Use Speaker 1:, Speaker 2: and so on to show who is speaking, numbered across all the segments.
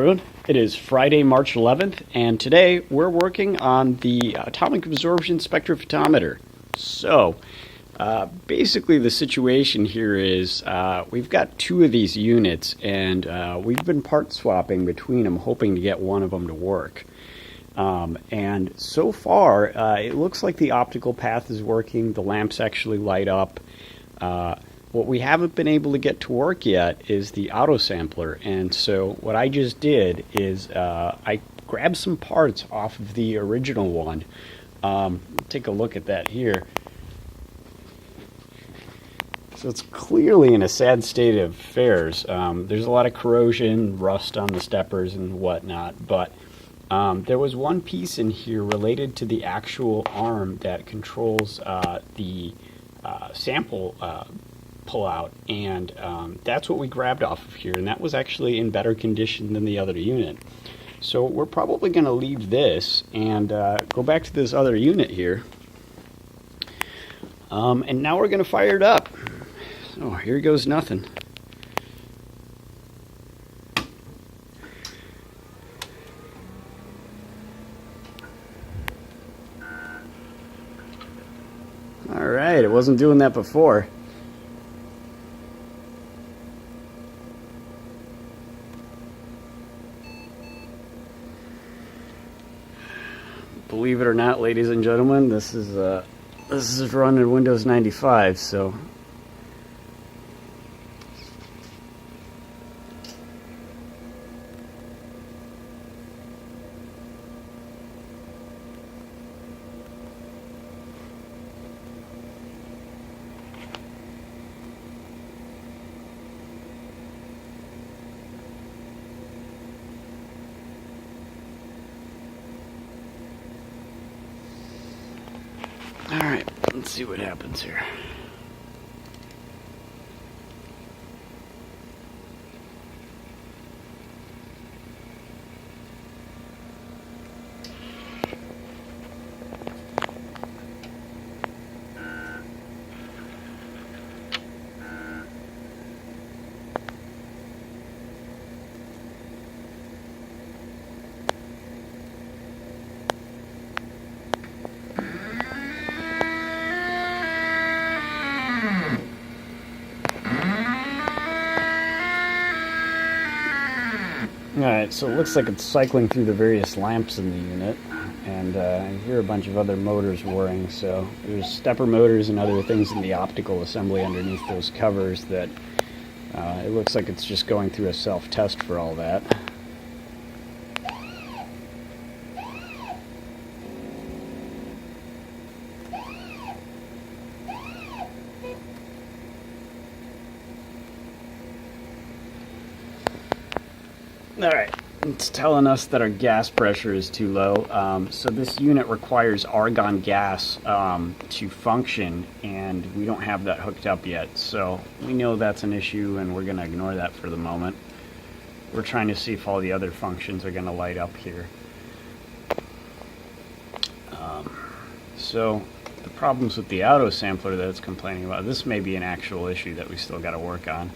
Speaker 1: It is Friday, March 11th, and today we're working on the atomic absorption spectrophotometer. So, basically the situation here is we've got two of these units, and we've been part swapping between them, hoping to get one of them to work. And so far, it looks like the optical path is working. The lamps actually light up. What we haven't been able to get to work yet is the auto sampler, and so what I just did is I grabbed some parts off of the original one. Take a look at that here. So it's clearly in a sad state of affairs. There's a lot of corrosion, rust on the steppers and whatnot, but there was one piece in here related to the actual arm that controls the sample pull out, and that's what we grabbed off of here, and that was actually in better condition than the other unit. So we're probably going to leave this and go back to this other unit here, and now we're going to fire it up. So here goes nothing. Alright, it wasn't doing that before. Believe it or not, ladies and gentlemen, this is running Windows 95, so alright, let's see what happens here. Alright, so it looks like it's cycling through the various lamps in the unit, and I hear a bunch of other motors whirring, so there's stepper motors and other things in the optical assembly underneath those covers that it looks like it's just going through a self-test for all that. Alright, it's telling us that our gas pressure is too low. So this unit requires argon gas to function, and we don't have that hooked up yet. So we know that's an issue, and we're going to ignore that for the moment. We're trying to see if all the other functions are going to light up here. So the problems with the auto sampler that it's complaining about, this may be an actual issue that we still got to work on.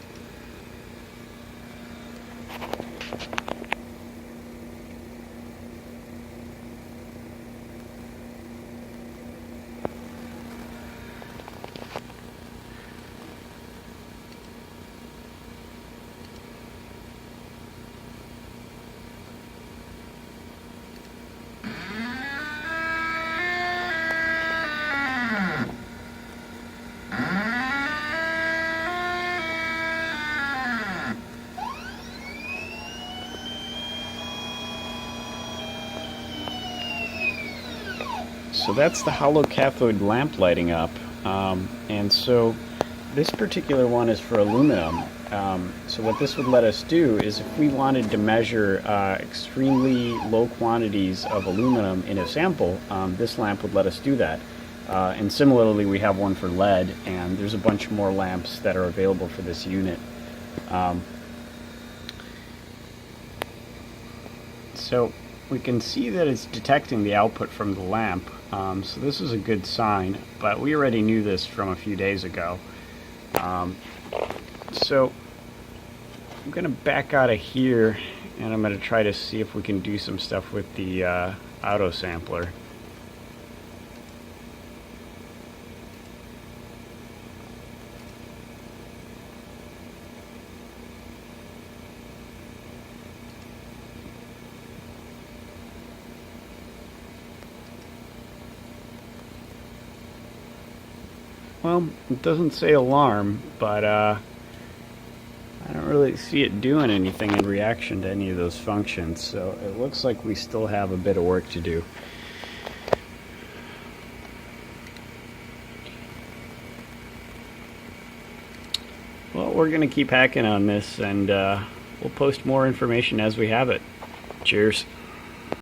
Speaker 1: So that's the hollow cathode lamp lighting up, and so this particular one is for aluminum. So what this would let us do is if we wanted to measure extremely low quantities of aluminum in a sample, this lamp would let us do that. And similarly, we have one for lead, and there's a bunch more lamps that are available for this unit. So we can see that it's detecting the output from the lamp, so this is a good sign, but we already knew this from a few days ago. So I'm going to back out of here And I'm going to try to see if we can do some stuff with the auto sampler. Well, it doesn't say alarm, but I don't really see it doing anything in reaction to any of those functions, so it looks like we still have a bit of work to do. Well, we're going to keep hacking on this, and we'll post more information as we have it. Cheers.